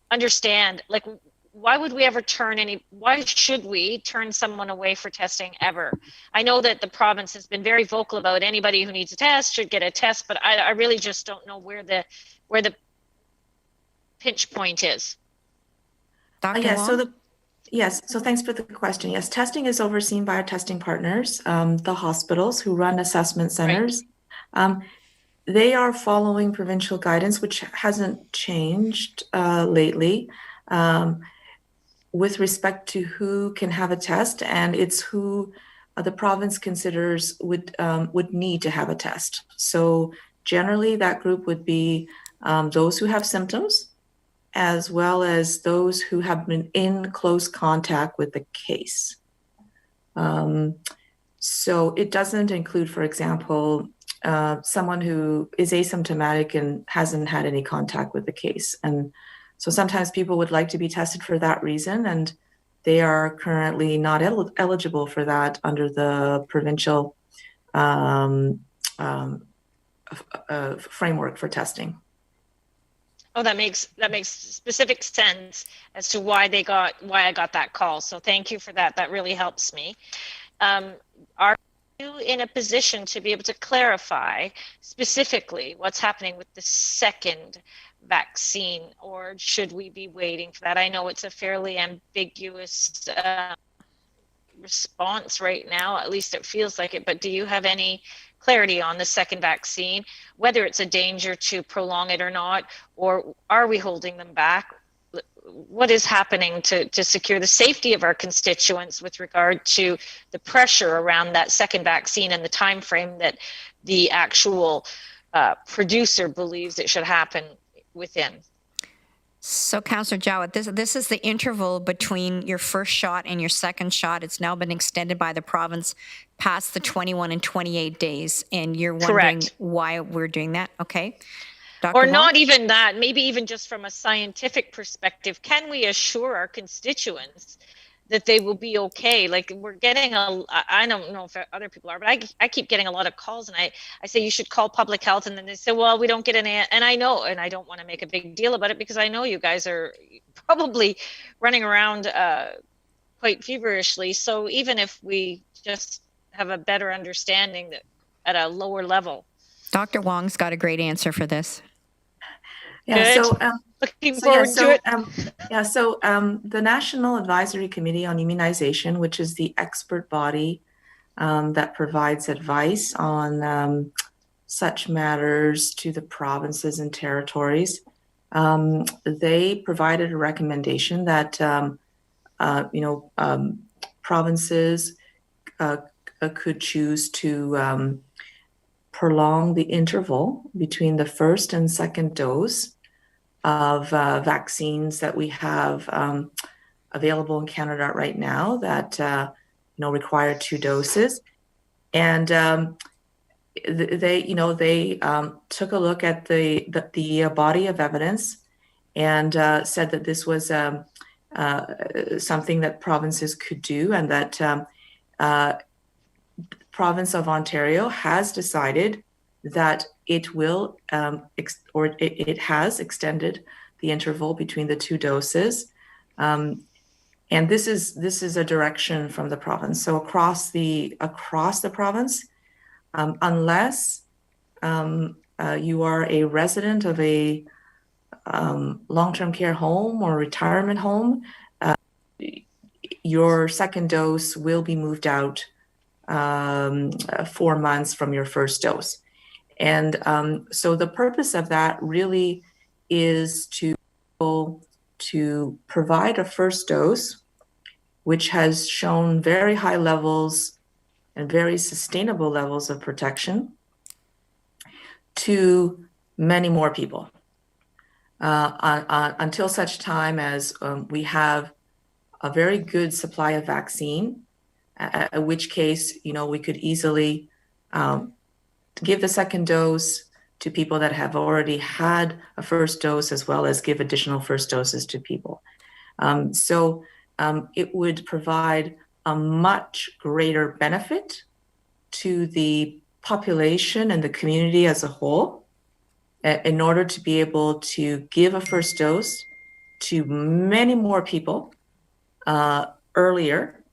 understand, like, why should we turn someone away for testing ever? I know that the province has been very vocal about anybody who needs a test should get a test, but I really just don't know where the pinch point is. Dr. Wong? Yes, so thanks for the question. Yes, testing is overseen by our testing partners, the hospitals who run assessment centers. Right. They are following provincial guidance, which hasn't changed lately, with respect to who can have a test, and it's who the province considers would need to have a test. So generally that group would be those who have symptoms, as well as those who have been in close contact with the case. So it doesn't include, for example, someone who is asymptomatic and hasn't had any contact with the case. And so sometimes people would like to be tested for that reason, and they are currently not eligible for that under the provincial framework for testing. Oh, that makes specific sense as to why I got that call. So thank you for that. That really helps me. Are you in a position to be able to clarify specifically what's happening with the second vaccine, or should we be waiting for that? I know it's a fairly ambiguous response right now, at least it feels like it, but do you have any clarity on the second vaccine, whether it's a danger to prolong it or not, or are we holding them back? what is happening to secure the safety of our constituents with regard to the pressure around that second vaccine and the time frame that the actual producer believes it should happen within. So, Councillor Jowett, this is the interval between your first shot and your second shot. It's now been extended by the province past the 21 and 28 days, and you're wondering Correct. why we're doing that. Okay. Dr. Or Wong? not even that, maybe even just from a scientific perspective, can we assure our constituents that they will be okay? Like, we're getting I don't know if other people are, but I keep getting a lot of calls, and I say you should call public health, and then they say, well, we don't get an and I know, and I don't want to make a big deal about it because I know you guys are probably running around quite feverishly. So even if we just have a better understanding that at a lower level. Dr. Wong's got a great answer for this. Yeah, Good. Looking forward to it. The National Advisory Committee on Immunization, which is the expert body that provides advice on such matters to the provinces and territories, they provided a recommendation that provinces could choose to prolong the interval between the first and second dose of vaccines that we have available in Canada right now that require 2 doses, and they took a look at the body of evidence and said that this was something that provinces could do, and that province of Ontario has decided that it will it has extended the interval between the 2 doses, and this is a direction from the province. So across the province, unless you are a resident of a long-term care home or retirement home, your second dose will be moved out 4 months from your first dose. And so the purpose of that really is to provide a first dose, which has shown very high levels and very sustainable levels of protection, to many more people until such time as we have a very good supply of vaccine, in which case, we could easily give the second dose to people that have already had a first dose, as well as give additional first doses to people. So it would provide a much greater benefit to the population and the community as a whole, in order to be able to give a first dose to many more people earlier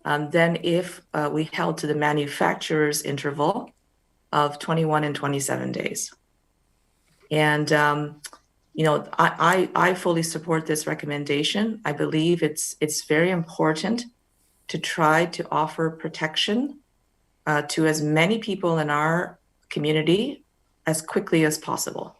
than if we held to the manufacturer's interval of 21 and 27 days. And, I fully support this recommendation. I believe it's very important to try to offer protection to as many people in our community as quickly as possible.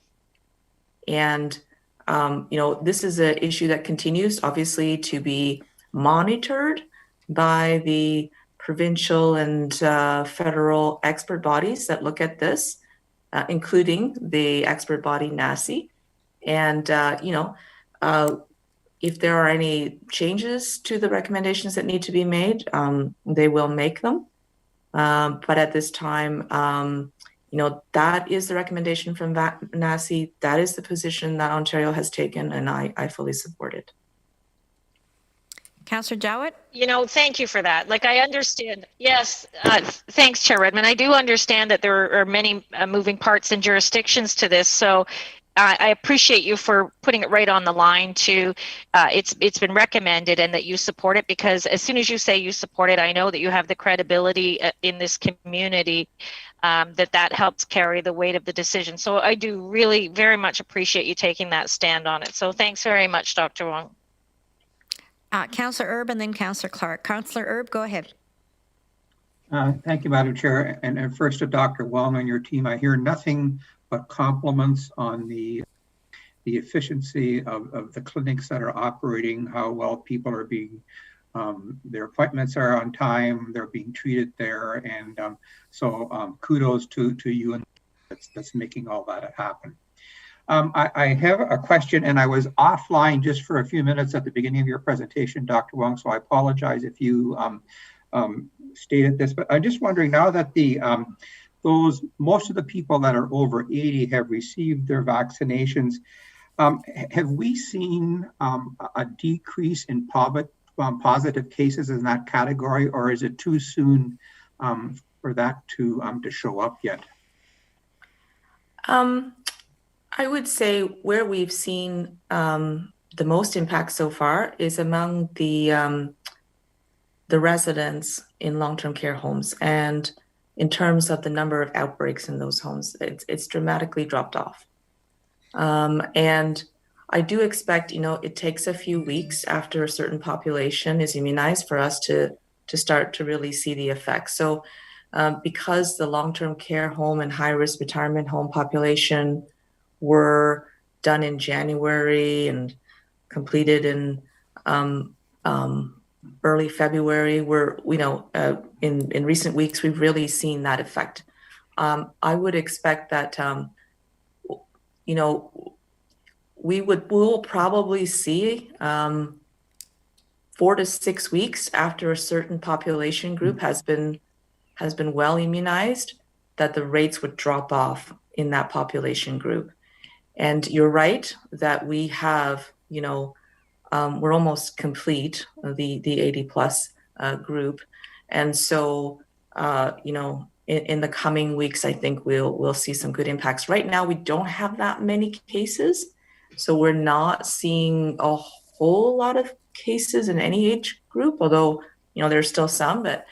And, this is an issue that continues, obviously, to be monitored by the provincial and federal expert bodies that look at this, including the expert body NACI. And, if there are any changes to the recommendations that need to be made, they will make them. But at this time, that is the recommendation from NACI. That is the position that Ontario has taken, and I fully support it. Councillor Jowett? Thank you for that. Like, I understand. Yes, thanks, Chair Redman. I do understand that there are many moving parts and jurisdictions to this. So I appreciate you for putting it right on the line to it's been recommended and that you support it, because as soon as you say you support it, I know that you have the credibility in this community that helps carry the weight of the decision. So I do really very much appreciate you taking that stand on it. So thanks very much, Dr. Wong. Councillor Erb and then Councillor Clark. Councillor Erb, go ahead. Thank you, Madam Chair. And first to Dr. Wong and your team, I hear nothing but compliments on the the efficiency of the clinics that are operating, how well people are being, their appointments are on time, they're being treated there. And so kudos to you and that's making all that happen. I have a question, and I was offline just for a few minutes at the beginning of your presentation, Dr. Wong, so I apologize if you stated this, but I'm just wondering now that the most of the people that are over 80 have received their vaccinations, have we seen a decrease in positive cases in that category, or is it too soon for that to show up yet? I would say where we've seen the most impact so far is among the residents in long-term care homes, and in terms of the number of outbreaks in those homes, it's dramatically dropped off. And I do expect, it takes a few weeks after a certain population is immunized for us to start to really see the effects. So because the long-term care home and high-risk retirement home population were done in January and completed in early February, in recent weeks, we've really seen that effect. I would expect that, we will probably see 4 to 6 weeks after a certain population group has been well immunized, that the rates would drop off in that population group. And you're right that we have, we're almost complete, the 80 plus group. And so, in the coming weeks, I think we'll see some good impacts. Right now, we don't have that many cases. So we're not seeing a whole lot of cases in any age group, although, there's still some, but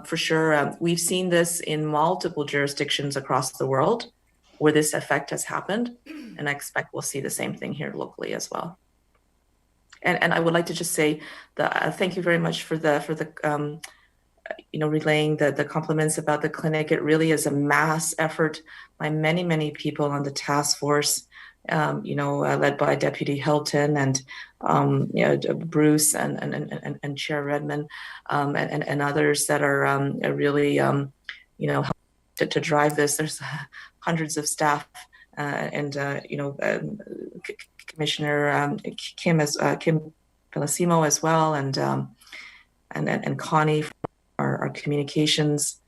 for sure, we've seen this in multiple jurisdictions across the world where this effect has happened. And I expect we'll see the same thing here locally as well. And I would like to just say that thank you very much for the relaying the compliments about the clinic. It really is a mass effort by many, many people on the task force, led by Deputy Hilton and Bruce and Chair Redman and others that are really to drive this. There's hundreds of staff Commissioner Kim Pelosimo as well, and Connie from our communications,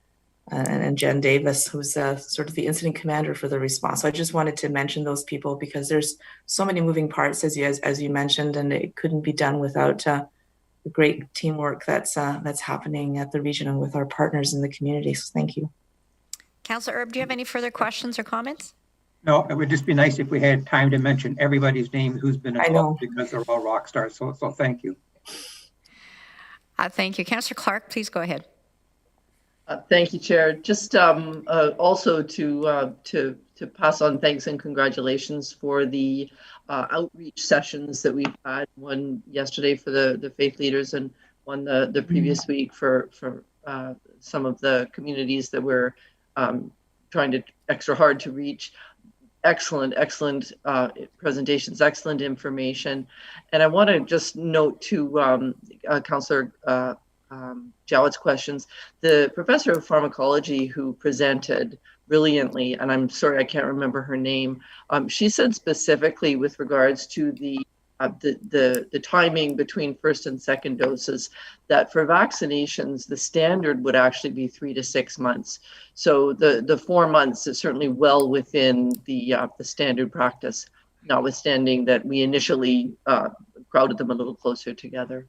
and Jen Davis, who's sort of the incident commander for the response. So I just wanted to mention those people because there's so many moving parts, as you mentioned, and it couldn't be done without the great teamwork that's happening at the region and with our partners in the community. So thank you. Councillor Erb, do you have any further questions or comments? No, it would just be nice if we had time to mention everybody's name who's been involved because they're all rock stars. So thank you. Thank you. Councillor Clark, please go ahead. Thank you, Chair. Just also to pass on thanks and congratulations for the outreach sessions that we've had. One yesterday for the faith leaders, and one the previous week for some of the communities that we're trying to extra hard to reach. Excellent presentations, excellent information. And I want to just note to Councillor Jowett's questions, the professor of pharmacology who presented brilliantly, and I'm sorry, I can't remember her name. She said specifically with regards to the timing between first and second doses, that for vaccinations, the standard would actually be 3 to 6 months. So the 4 months is certainly well within the standard practice, notwithstanding that we initially crowded them a little closer together.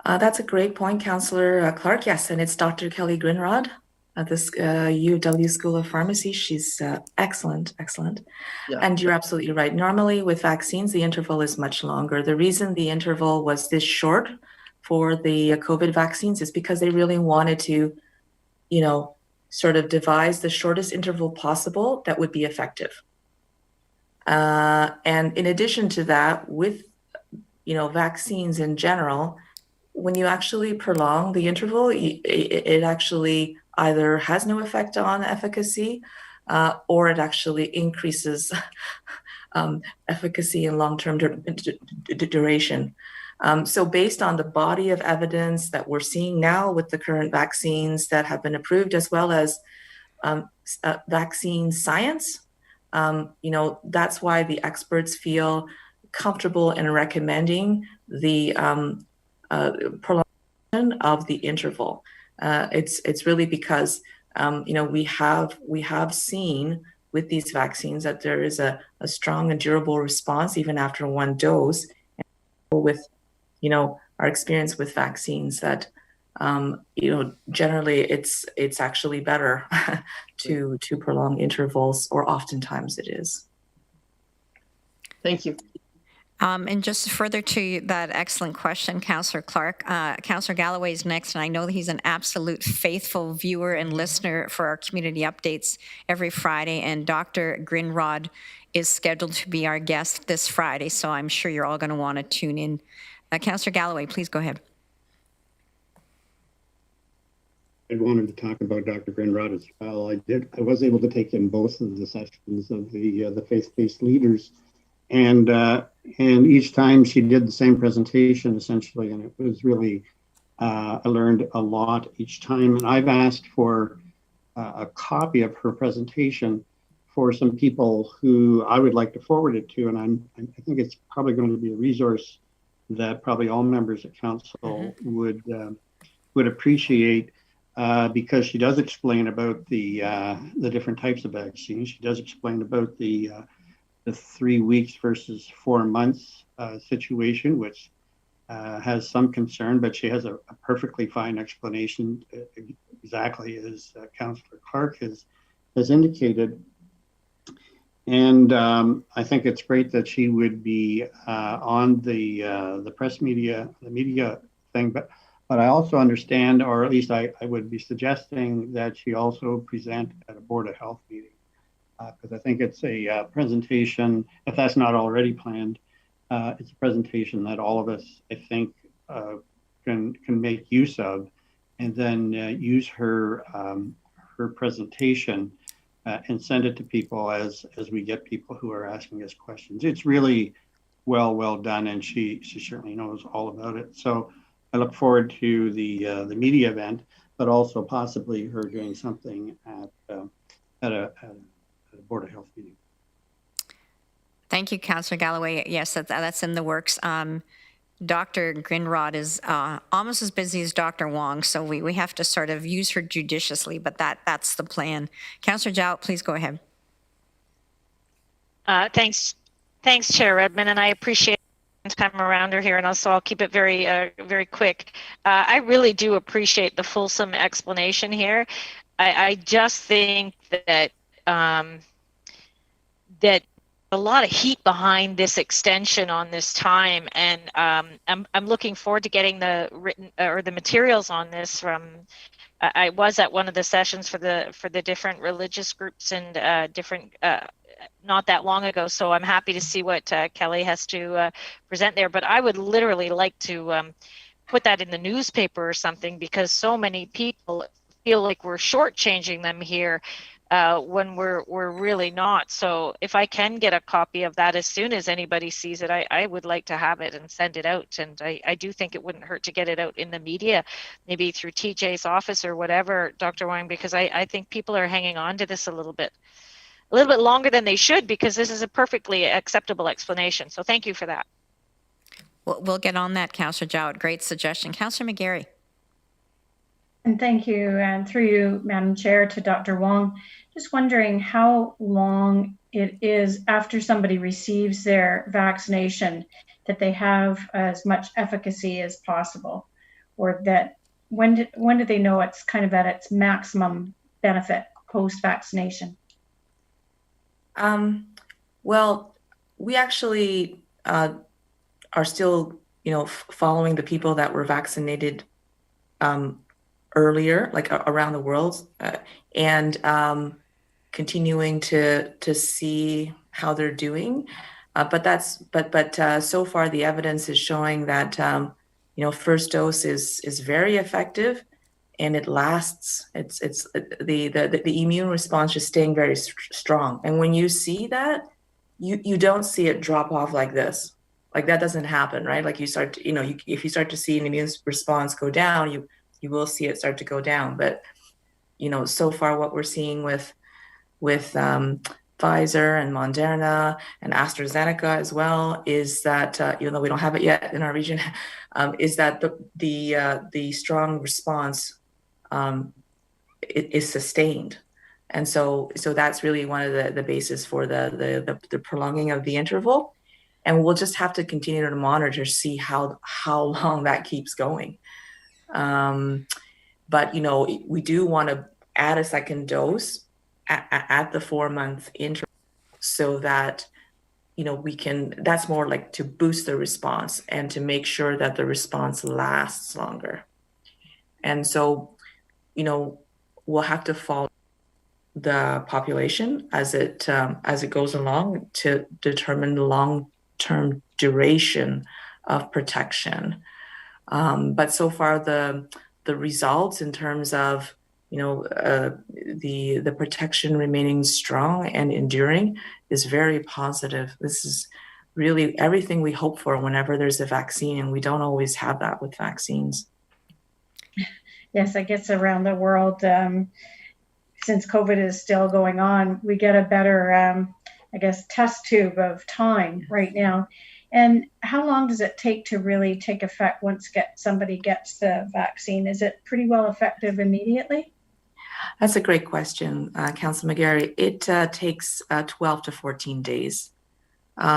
That's a great point, Councillor Clark. Yes, and it's Dr. Kelly Grinrod at this UW School of Pharmacy. She's excellent. Yeah. And you're absolutely right. Normally with vaccines, the interval is much longer. The reason the interval was this short for the COVID vaccines is because they really wanted to, sort of devise the shortest interval possible that would be effective. And in addition to that, with, vaccines in general, when you actually prolong the interval, it actually either has no effect on efficacy or it actually increases efficacy and long-term duration. So based on the body of evidence that we're seeing now with the current vaccines that have been approved, as well as vaccine science, that's why the experts feel comfortable in recommending the prolongation of the interval. It's really because we have seen with these vaccines that there is a strong and durable response even after one dose. And with our experience with vaccines that generally it's actually better to prolong intervals, or oftentimes it is. Thank you. And just further to that excellent question, Councillor Clark, Councillor Galloway is next, and I know that he's an absolute faithful viewer and listener for our community updates every Friday, and Dr. Grinrod is scheduled to be our guest this Friday, so I'm sure you're all going to want to tune in. Councillor Galloway, please go ahead. I wanted to talk about Dr. Grinrod as well. I was able to take in both of the sessions of the faith-based leaders, and each time she did the same presentation essentially, and it was really I learned a lot each time. And I've asked for a copy of her presentation for some people who I would like to forward it to, and I think it's probably going to be a resource that probably all members of council would appreciate. Because she does explain about the different types of vaccines. She does explain about the 3 weeks versus 4 months situation, which has some concern, but she has a perfectly fine explanation, exactly as Councillor Clark has indicated. And I think it's great that she would be on the press media, the media thing, but I also understand, or at least I would be suggesting that she also present at a Board of Health meeting, because I think it's a presentation, if that's not already planned, it's a presentation that all of us, I think, can make use of, and then use her presentation and send it to people as we get people who are asking us questions. It's really well done, and she certainly knows all about it. So I look forward to the media event, but also possibly her doing something at a Board of Health meeting. Thank you, Councillor Galloway. Yes, that's in the works. Dr. Grinrod is almost as busy as Dr. Wong, so we have to sort of use her judiciously, but that's the plan. Councillor Jowett, please go ahead. Thanks, Chair Redman, and I appreciate time around her here, and also I'll keep it very quick. I really do appreciate the fulsome explanation here. I just think that that a lot of heat behind this extension on this time, and I'm looking forward to getting the written or the materials on this from. I was at one of the sessions for the different religious groups and different. Not that long ago, so I'm happy to see what Kelly has to present there. But I would literally like to put that in the newspaper or something, because so many people feel like we're shortchanging them here when we're really not. So if I can get a copy of that as soon as anybody sees it, I would like to have it and send it out. And I do think it wouldn't hurt to get it out in the media, maybe through TJ's office or whatever, Dr. Wang, because I think people are hanging on to this a little bit longer than they should, because this is a perfectly acceptable explanation. So thank you for that. We'll get on that, Councillor Jowett. Great suggestion. Councillor McGarry. And thank you, and through you, Madam Chair, to Dr. Wong. Just wondering how long it is after somebody receives their vaccination that they have as much efficacy as possible, or that when do they know it's kind of at its maximum benefit post-vaccination? Well, we actually are still, following the people that were vaccinated earlier, like around the world, and continuing to see how they're doing. But so far the evidence is showing that first dose is very effective, and it lasts. It's the immune response is staying very strong. And when you see that, you don't see it drop off like this. Like that doesn't happen, right? Like you start to, if you start to see an immune response go down, you will see it start to go down. But so far what we're seeing with Pfizer and Moderna and AstraZeneca as well is that even though we don't have it yet in our region, is that the strong response is sustained. And so that's really one of the basis for the prolonging of the interval. And we'll just have to continue to monitor to see how long that keeps going. But we do want to add a second dose at the 4-month interval so that we can, that's more like to boost the response and to make sure that the response lasts longer. And so we'll have to follow the population as it goes along to determine the long-term duration of protection. But so far the results in terms of the protection remaining strong and enduring is very positive. This is really everything we hope for whenever there's a vaccine, and we don't always have that with vaccines. Yes, I guess around the world, since COVID is still going on, we get a better, test tube of time right now. And how long does it take to really take effect once somebody gets the vaccine? Is it pretty well effective immediately? That's a great question, Councillor McGarry. It takes 12 to 14 days.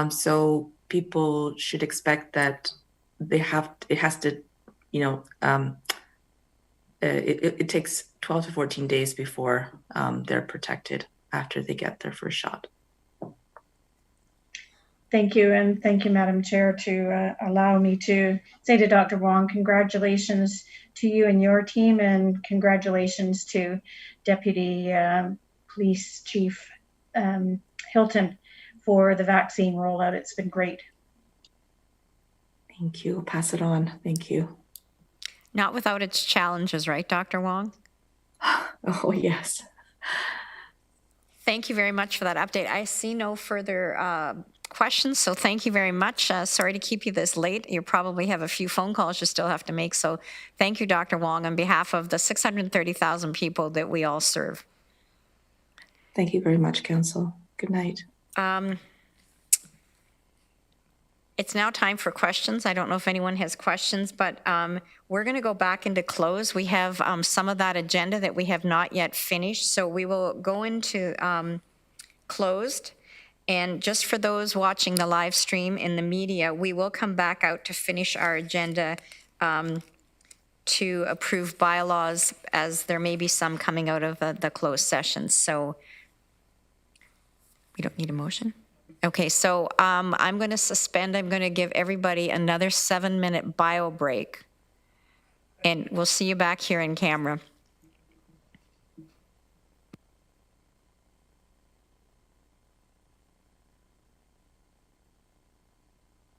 So people should expect that it takes 12 to 14 days before they're protected after they get their first shot. Thank you, and thank you, Madam Chair, to allow me to say to Dr. Wong, congratulations to you and your team, and congratulations to Deputy Police Chief Hilton for the vaccine rollout. It's been great. Thank you. I'll pass it on. Thank you. Not without its challenges, right, Dr. Wong? Oh, yes. Thank you very much for that update. I see no further questions, so thank you very much. Sorry to keep you this late. You probably have a few phone calls you still have to make, so thank you, Dr. Wong, on behalf of the 630,000 people that we all serve. Thank you very much, Council. Good night. It's now time for questions. I don't know if anyone has questions, but we're going to go back into close. We have some of that agenda that we have not yet finished, so we will go into closed. And just for those watching the live stream in the media, we will come back out to finish our agenda to approve bylaws, as there may be some coming out of the closed session. So we don't need a motion. Okay, so I'm going to suspend. I'm going to give everybody another 7-minute bio break. And we'll see you back here in camera.